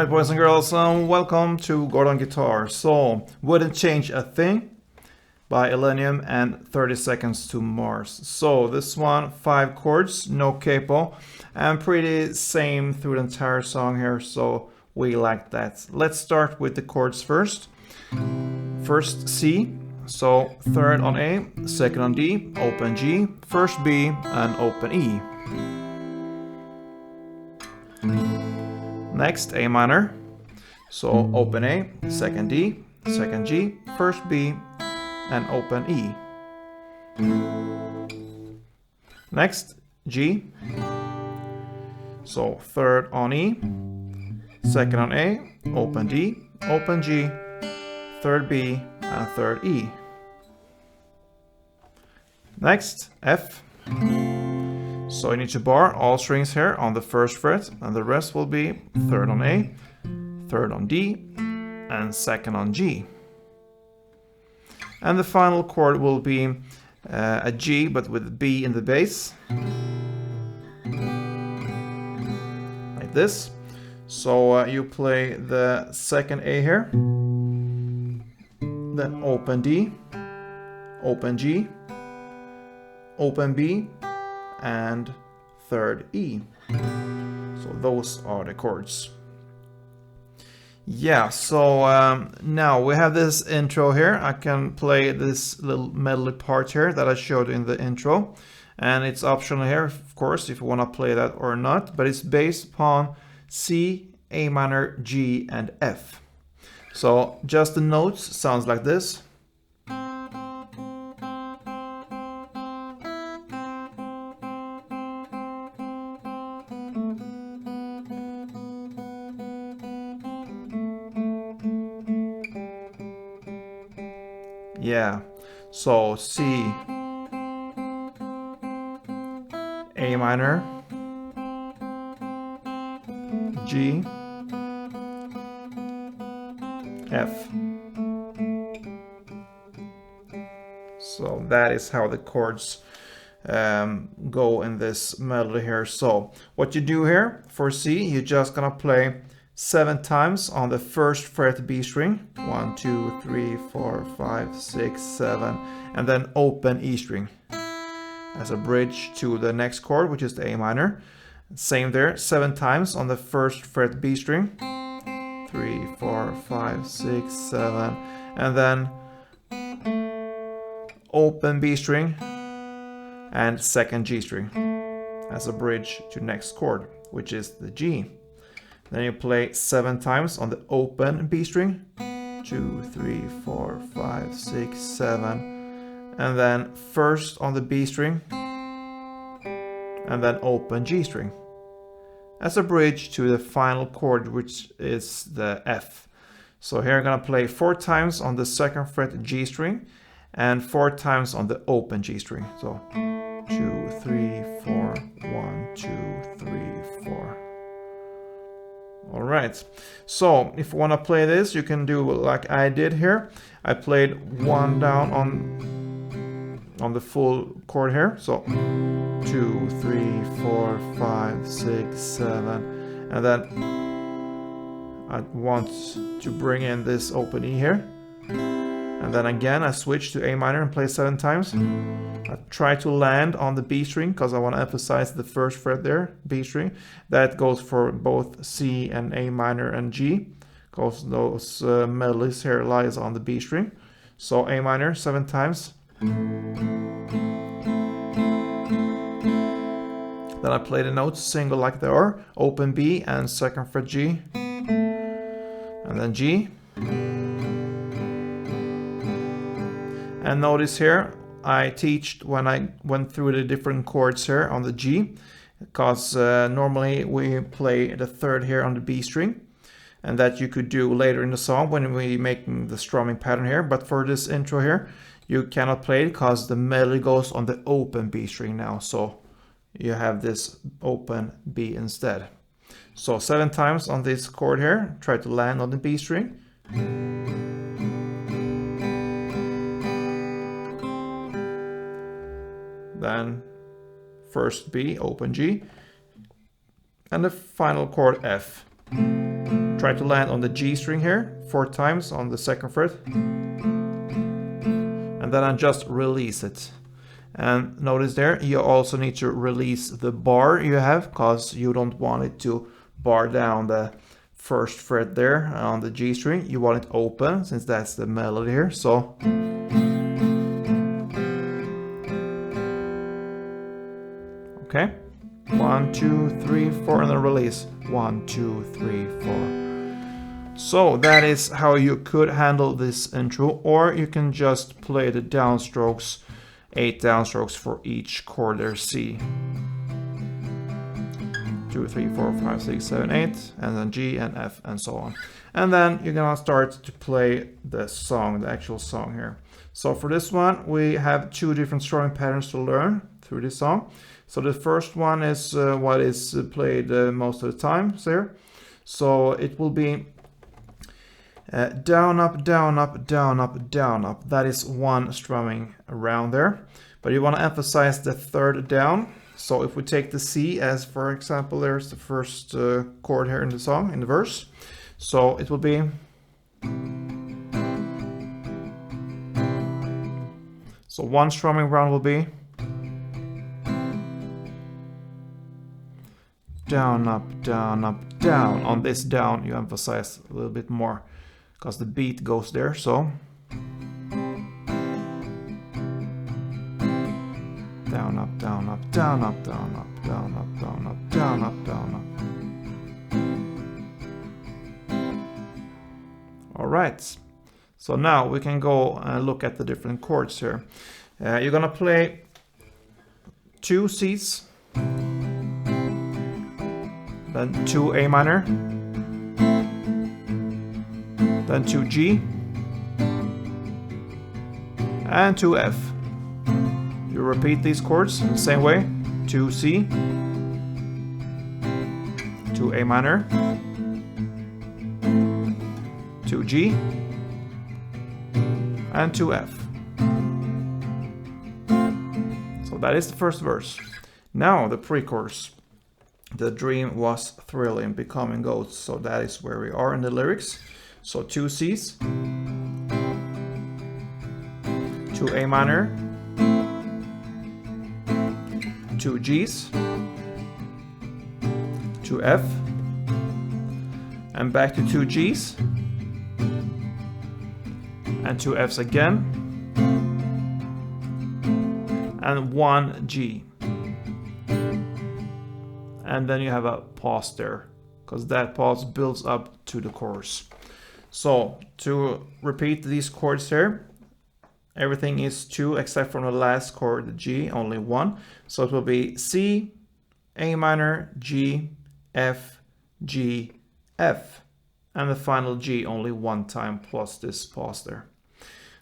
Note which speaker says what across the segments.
Speaker 1: Alright, boys and girls, welcome to WOULDN Guitar. So, Wouldn't Change a Thing by ILLENIUM and 30 Seconds to Mars. So, this one, 5 chords, no capo, and pretty same through the entire song here, so we like that. Let's start with the chords first. First C, so third on A, second on D, open G, first B, and open E. Next, A minor, so open A, second D, second G, first B, and open E. Next, G, so third on E, second on A, open D, open G, third B, and third E. Next, F. So you need to bar all strings here on the first fret, and the rest will be third on A, third on D, and second on G. And the final chord will be a G, but with B in the bass. Like this. So you play the second A here, then open D, open G, open B, and third E. So those are the chords. Yeah, so now we have this intro here. I can play this little melody part here that I showed in the intro, and it's optional here, of course, if you want to play that or not, but it's based upon C, A minor, G, and F. So just the notes sounds like this. Yeah, so C, A minor, G, F. So that is how the chords go in this melody here. So what you do here for C, you're just gonna play 7 times on the first fret B string, 1, 2, 3, 4, 5, 6, 7, and then open E string as a bridge to the next chord, which is the A minor. Same there, 7 times on the first fret B string, 3, 4, 5, 6, 7, and then open B string and second G string as a bridge to next chord, which is the G. Then you play 7 times on the open B string, 2, 3, 4, 5, 6, 7, and then first on the B string, and then open G string as a bridge to the final chord, which is the F. So here I'm gonna play 4 times on the second fret G string and 4 times on the open G string. So 2, 3, 4, 1, 2, 3, 4. Alright, so if you want to play this, you can do like I did here. I played 1 down on the full chord here. So 2, 3, 4, 5, 6, 7, and then I want to bring in this open E here. And then again I switch to A minor and play 7 times. I try to land on the B string because I want to emphasize the first fret there, B string. That goes for both C and A minor and G, because those melodies here lies on the B string. So A minor 7 times. Then I play the notes single like they are, open B and second fret G, and then G. And notice here, I teached when I went through the different chords here on the G, because normally we play the third here on the B string, and that you could do later in the song when we making the strumming pattern here. But for this intro here, you cannot play it because the melody goes on the open B string now. So you have this open B instead. So 7 times on this chord here, try to land on the B string. Then first B, open G, and the final chord F. try to land on the G string here 4 times on the 2nd fret, and then I just release it. And notice there, you also need to release the bar you have, because you don't want it to bar down the 1st fret there on the G string. You want it open, since that's the melody here. So okay, 1, 2, 3, 4, and then release 1, 2, 3, 4. So that is how you could handle this intro, or you can just play the downstrokes, 8 downstrokes for each chord there, C. 2, 3, 4, 5, 6, 7, 8, and then G and F and so on. And then you're gonna start to play the song, the actual song here. So for this one, we have 2 different strumming patterns to learn through this song. So the first one is what is played most of the time here. So it will be down, up, down, up, down, up, down, up. That is one strumming around there. But you want to emphasize the 3rd down. So if we take the C as, for example, there's the first chord here in the song, in the verse. So it will be so one strumming round will be down, up, down, up, down. On this down you emphasize a little bit more because the beat goes there. So down, up, down, up, down, up, down, up, down, up, down, up, down, up, down, up. All right. So now we can go and look at the different chords here. You're gonna play 2 C's, then 2 A minor, then 2 G, and 2 F. You repeat these chords in the same way. 2 C, 2 A minor, 2 G, and 2 F. So that is the first verse. Now the pre-chorus. The dream was thrilling, becoming ghosts. So that is where we are in the lyrics. So 2 C's, 2 A minor, 2 G's, 2 F, and back to 2 G's, and 2 F's again, and 1 G. And then you have a pause there, because that pause builds up to the chorus. So to repeat these chords here, everything is 2 except from the last chord, the G, only 1. So it will be C, A minor, G, F, G, F. And the final G only 1 time plus this pause there.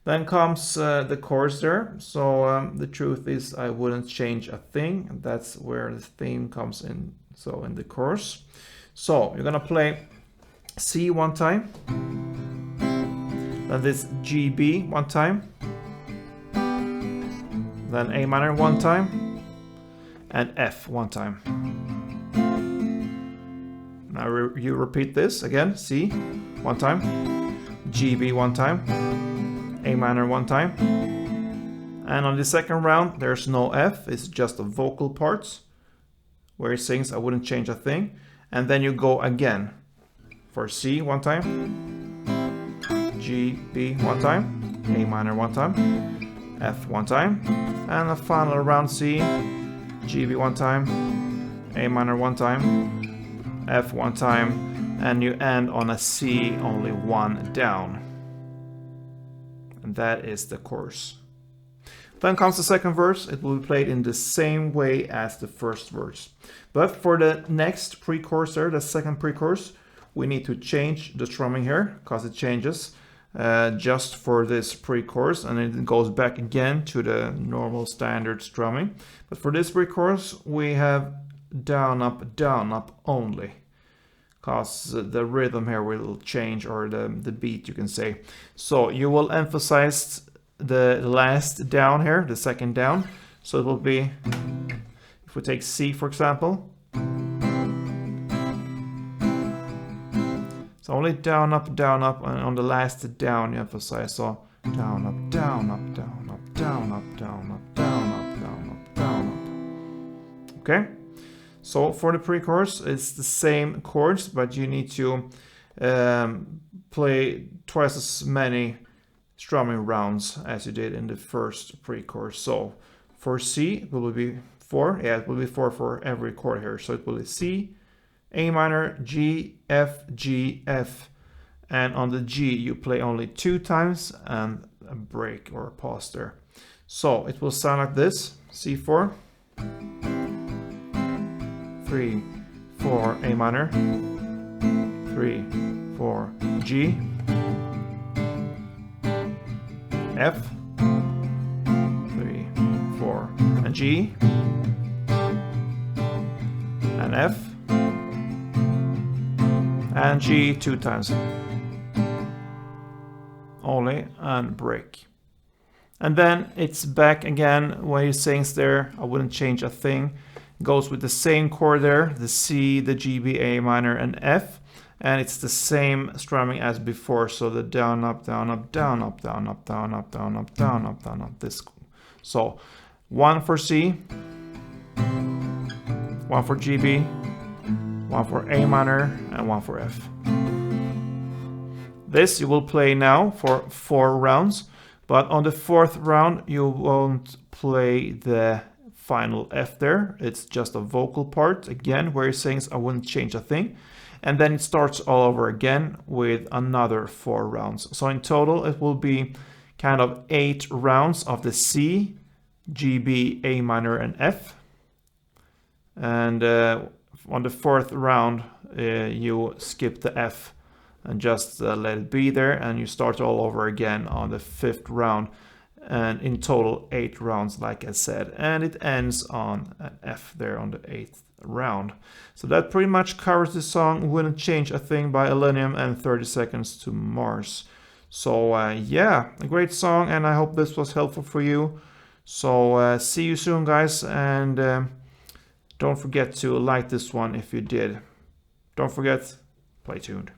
Speaker 1: Then comes the chorus there. So the truth is I wouldn't change a thing. That's where the theme comes in. So in the chorus. So you're gonna play C 1 time. Then this G, B 1 time. Then A minor 1 time. And F 1 time. Now you repeat this again. C 1 time. G, B 1 time. A minor 1 time. And on the second round there's no F, it's just the vocal parts where he sings I wouldn't change a thing. And then you go again for C 1 time, G, B 1 time, A minor 1 time, F 1 time, and the final round C, G, B 1 time, A minor 1 time, F 1 time, and you end on a C only 1 down. And that is the chorus. Then comes the second verse. It will be played in the same way as the first verse. But for the next pre-chorus there, the second pre-chorus, we need to change the strumming here because it changes just for this pre-chorus, and it goes back again to the normal standard strumming. But for this pre-chorus, we have down, up only. Because the rhythm here will change, or the beat you can say. So you will emphasize the last down here, the second down. So it will be, if we take C for example. So So only down, up, and on the last down you emphasize. So down, up, down, up, down, up, down, up, down, up, down, up, down, up, down, up. Okay? So for the pre-chorus, it's the same chords, but you need to play twice as many strumming rounds as you did in the first pre-chorus. So for C, it will be 4. Yeah, it will be 4 for every chord here. So it will be C, A minor, G, F, G, F. And on the G, you play only 2 times and a break or a pause there. So it will sound like this. C4, 3, 4, A minor, 3, 4, G, F, 3, 4, and G, and F, and G 2 times only, and break. And then it's back again where he sings there. I wouldn't change a thing. Goes with the same chord there, the C, the G, B, A minor, and F. And it's the same strumming as before. So the down, up, down, up, down, up, down, up, down, up, down, up, down, up, down, up. This. So 1 for C, 1 for G, B, 1 for A minor, and 1 for F. This you will play now for 4 rounds, but on the 4th round you won't play the final F there. It's just a vocal part again where he sings I wouldn't change a thing, and then it starts all over again with another 4 rounds. So in total it will be kind of 8 rounds of the C, G, B, A minor, and F. And on the 4th round you skip the F and just let it be there, and you start all over again on the 5th round, and in total 8 rounds like I said, and it ends on an F there on the 8th round. So that pretty much covers the song Wouldn't Change a Thing by ILLENIUM and 30 Seconds to Mars. So yeah, a great song, and I hope this was helpful for you. So see you soon guys, and don't forget to like this one if you did. Don't forget, play tuned.